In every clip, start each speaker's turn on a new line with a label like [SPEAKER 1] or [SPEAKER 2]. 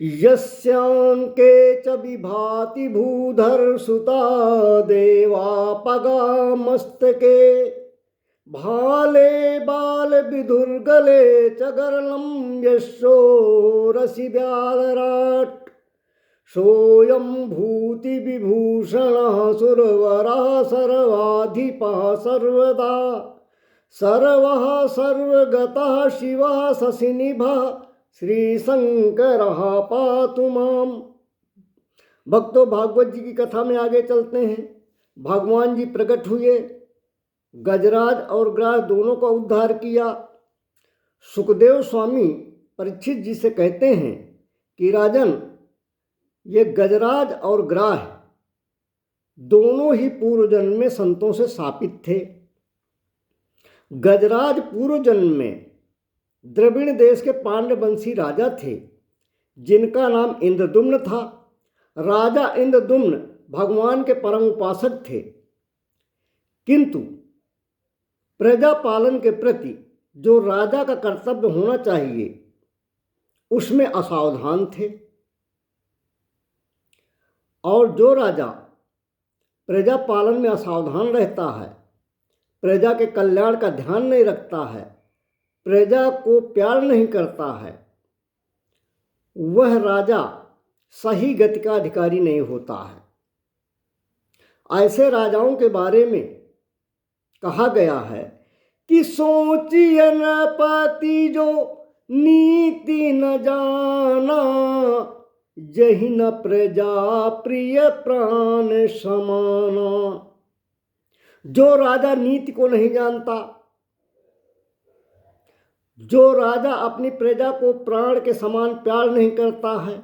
[SPEAKER 1] यस्यांके च विभाति भूधर सुता देवा पगा मस्तके भाले बाल विधुर्गले च गरलं यशो रसि व्यालराट सोऽयं भूति विभूषणः सुरवरः सर्वाधिपः सर्वदा सर्वः सर्वगतः शिवः शशिनिभः श्री शंकर पातु माम। भक्तों, भागवत जी की कथा में आगे चलते हैं। भगवान जी प्रकट हुए, गजराज और ग्रास दोनों का उद्धार किया। सुखदेव स्वामी परीक्षित जी से कहते हैं कि राजन, ये गजराज और ग्राह दोनों ही पूर्व जन्म में संतों से शापित थे। गजराज पूर्व जन्म में द्रविड़ देश के पांडवंशी राजा थे, जिनका नाम इंद्रदुम्न था। राजा इंद्रदुम्न भगवान के परम उपासक थे, किंतु प्रजा पालन के प्रति जो राजा का कर्तव्य होना चाहिए उसमें असावधान थे। और जो राजा प्रजा पालन में असावधान रहता है, प्रजा के कल्याण का ध्यान नहीं रखता है, प्रजा को प्यार नहीं करता है, वह राजा सही गति का अधिकारी नहीं होता है। ऐसे राजाओं के बारे में कहा गया है कि सोचिए नरपति जो नीति न जाना, जहि न प्रजा प्रिय प्राण समाना। जो राजा नीति को नहीं जानता, जो राजा अपनी प्रजा को प्राण के समान प्यार नहीं करता है,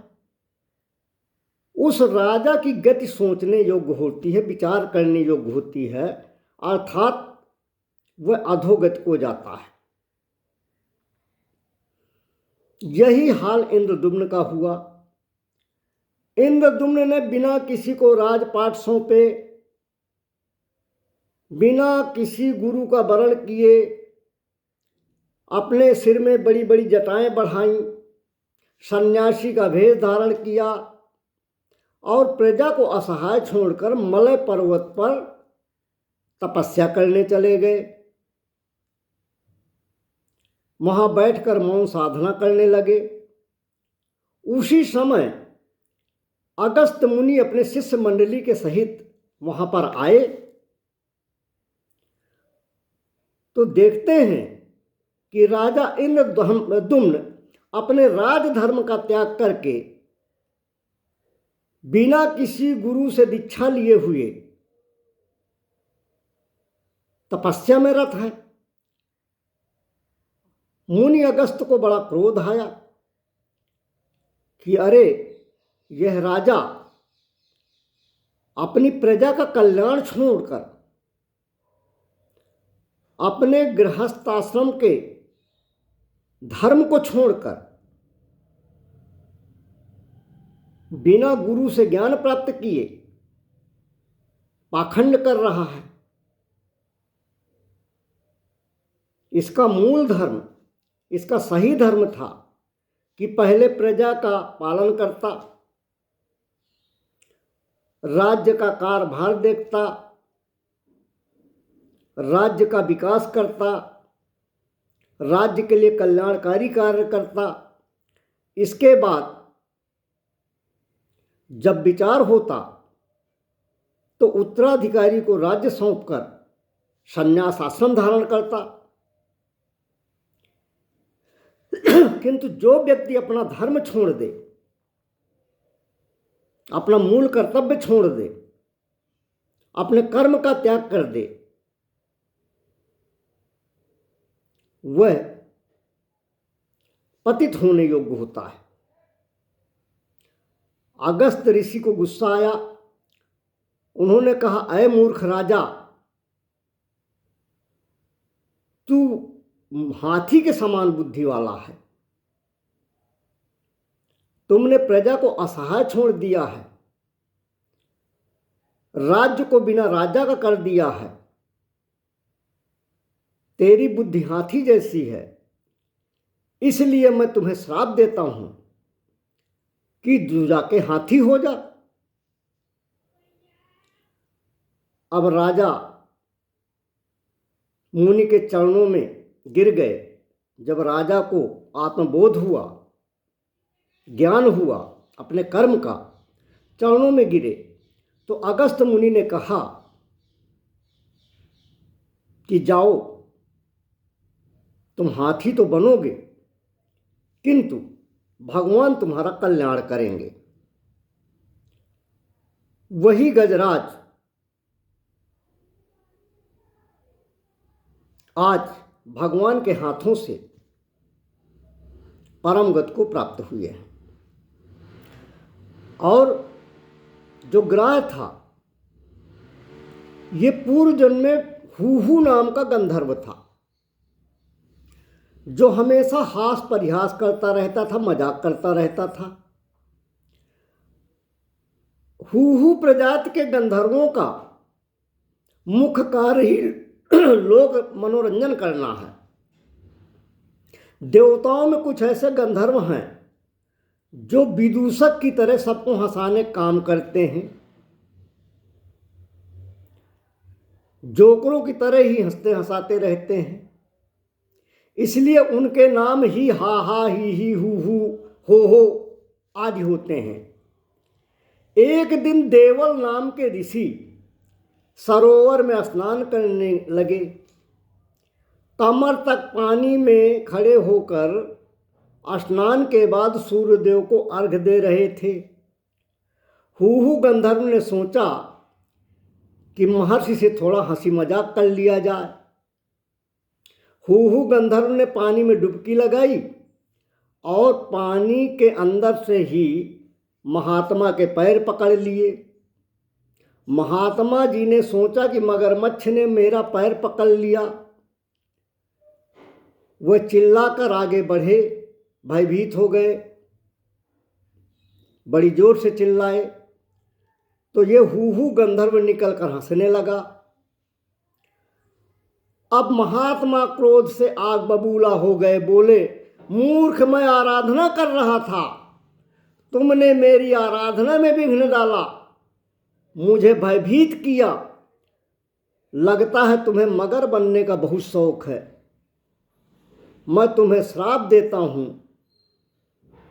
[SPEAKER 1] उस राजा की गति सोचने योग्य होती है, विचार करने योग्य होती है, अर्थात वह अधोगति को जाता है। यही हाल इंद्रदुम्न का हुआ। इंद्रदुम्न ने बिना किसी को राजपाट सौंपे, बिना किसी गुरु का वरण किए, अपने सिर में बड़ी बड़ी जटाएं बढ़ाईं, सन्यासी का भेष धारण किया और प्रजा को असहाय छोड़कर मलय पर्वत पर तपस्या करने चले गए। वहां बैठकर मौन साधना करने लगे। उसी समय अगस्त मुनि अपने शिष्य मंडली के सहित वहां पर आए तो देखते हैं कि राजा इंद्रदुम्न अपने राजधर्म का त्याग करके बिना किसी गुरु से दीक्षा लिए हुए तपस्या में रत है। मुनि अगस्त को बड़ा क्रोध आया कि अरे, यह राजा अपनी प्रजा का कल्याण छोड़कर अपने गृहस्थाश्रम के धर्म को छोड़कर बिना गुरु से ज्ञान प्राप्त किए पाखंड कर रहा है। इसका मूल धर्म, इसका सही धर्म था कि पहले प्रजा का पालन करता, राज्य का कार्यभार देखता, राज्य का विकास करता, राज्य के लिए कल्याणकारी कार्य करता। इसके बाद जब विचार होता तो उत्तराधिकारी को राज्य सौंपकर संन्यास आश्रम धारण करता। किंतु जो व्यक्ति अपना धर्म छोड़ दे, अपना मूल कर्तव्य छोड़ दे, अपने कर्म का त्याग कर दे, वह पतित होने योग्य होता है। अगस्त ऋषि को गुस्सा आया। उन्होंने कहा, अय मूर्ख राजा, तू हाथी के समान बुद्धि वाला है। तुमने प्रजा को असहाय छोड़ दिया है, राज्य को बिना राजा का कर दिया है। तेरी बुद्धि हाथी जैसी है, इसलिए मैं तुम्हें श्राप देता हूं कि तू जाके हाथी हो जा। अब राजा मुनि के चरणों में गिर गए। जब राजा को आत्मबोध हुआ, ज्ञान हुआ अपने कर्म का, चरणों में गिरे, तो अगस्त्य मुनि ने कहा कि जाओ, तुम हाथी तो बनोगे किंतु भगवान तुम्हारा कल्याण करेंगे। वही गजराज आज भगवान के हाथों से परम गति को प्राप्त हुए हैं। और जो ग्राह था, ये पूर्व जन्म में हूहू नाम का गंधर्व था, जो हमेशा हास परिहास करता रहता था, मजाक करता रहता था। हूहू प्रजाति के गंधर्वों का मुख्य कार्य ही लोग मनोरंजन करना है। देवताओं में कुछ ऐसे गंधर्व हैं जो विदूषक की तरह सबको हंसाने काम करते हैं, जोकरों की तरह ही हंसते हंसाते रहते हैं। इसलिए उनके नाम ही हा हा ही हू हो आदि होते हैं। एक दिन देवल नाम के ऋषि सरोवर में स्नान करने लगे। कमर तक पानी में खड़े होकर स्नान के बाद सूर्यदेव को अर्घ्य दे रहे थे। हूहू गंधर्व ने सोचा कि महर्षि से थोड़ा हंसी मजाक कर लिया जाए। हूहू गंधर्व ने पानी में डुबकी लगाई और पानी के अंदर से ही महात्मा के पैर पकड़ लिए। महात्मा जी ने सोचा कि मगरमच्छ ने मेरा पैर पकड़ लिया। वह चिल्लाकर आगे बढ़े, भयभीत हो गए, बड़ी जोर से चिल्लाए तो ये हूहू गंधर्व निकलकर हंसने लगा। अब महात्मा क्रोध से आग बबूला हो गए, बोले, मूर्ख, मैं आराधना कर रहा था, तुमने मेरी आराधना में विघ्न डाला, मुझे भयभीत किया। लगता है तुम्हें मगर बनने का बहुत शौक है। मैं तुम्हें श्राप देता हूं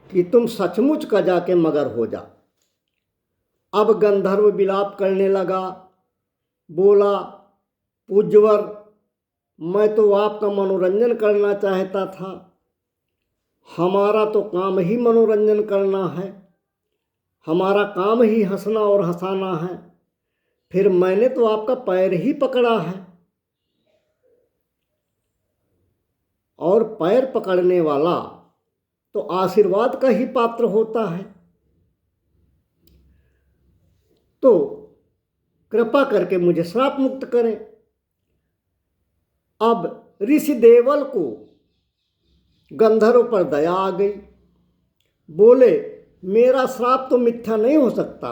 [SPEAKER 1] कि तुम सचमुच का जाके मगर हो जा। अब गंधर्व विलाप करने लगा, बोला, पूज्यवर, मैं तो आपका मनोरंजन करना चाहता था। हमारा तो काम ही मनोरंजन करना है, हमारा काम ही हंसना और हंसाना है, फिर मैंने तो आपका पैर ही पकड़ा है। और पैर पकड़ने वाला तो आशीर्वाद का ही पात्र होता है। तो कृपा करके मुझे श्राप मुक्त करें। अब ऋषि देवल को गंधर्व पर दया आ गई। बोले, मेरा श्राप तो मिथ्या नहीं हो सकता,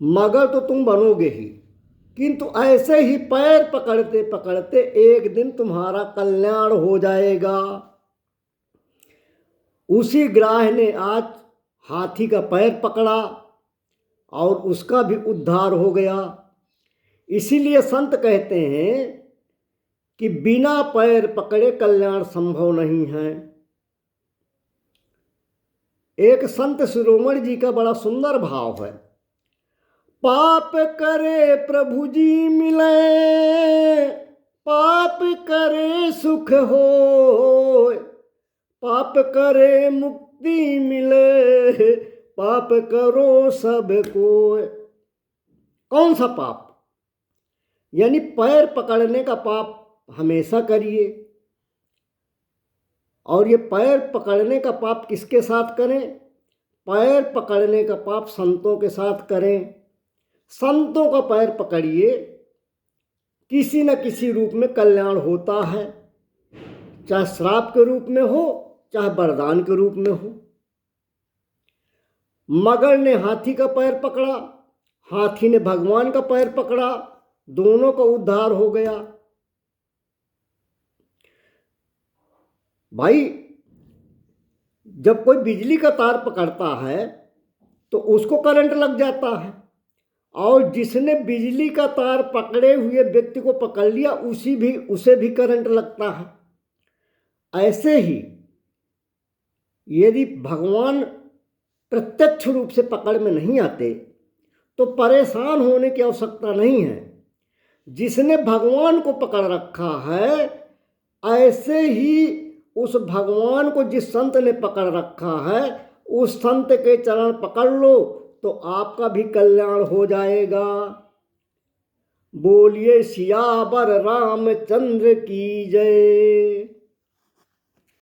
[SPEAKER 1] मगर तो तुम बनोगे ही, किंतु ऐसे ही पैर पकड़ते पकड़ते एक दिन तुम्हारा कल्याण हो जाएगा। उसी ग्राह ने आज हाथी का पैर पकड़ा और उसका भी उद्धार हो गया। इसीलिए संत कहते हैं कि बिना पैर पकड़े कल्याण संभव नहीं है। एक संत शिरोमणि जी का बड़ा सुंदर भाव है। पाप करे प्रभु जी मिले, पाप करे सुख हो, पाप करे मुक्ति मिले, पाप करो सब को। कौन सा पाप? यानी पैर पकड़ने का पाप हमेशा करिए। और ये पैर पकड़ने का पाप किसके साथ करें? पैर पकड़ने का पाप संतों के साथ करें। संतों का पैर पकड़िए, किसी न किसी रूप में कल्याण होता है, चाहे श्राप के रूप में हो, चाहे वरदान के रूप में हो। मगर ने हाथी का पैर पकड़ा, हाथी ने भगवान का पैर पकड़ा, दोनों का उद्धार हो गया। भाई, जब कोई बिजली का तार पकड़ता है तो उसको करंट लग जाता है, और जिसने बिजली का तार पकड़े हुए व्यक्ति को पकड़ लिया उसे भी करंट लगता है। ऐसे ही यदि भगवान प्रत्यक्ष रूप से पकड़ में नहीं आते तो परेशान होने की आवश्यकता नहीं है। जिसने भगवान को पकड़ रखा है, ऐसे ही उस भगवान को जिस संत ने पकड़ रखा है, उस संत के चरण पकड़ लो तो आपका भी कल्याण हो जाएगा। बोलिए सियावर रामचंद्र की जय।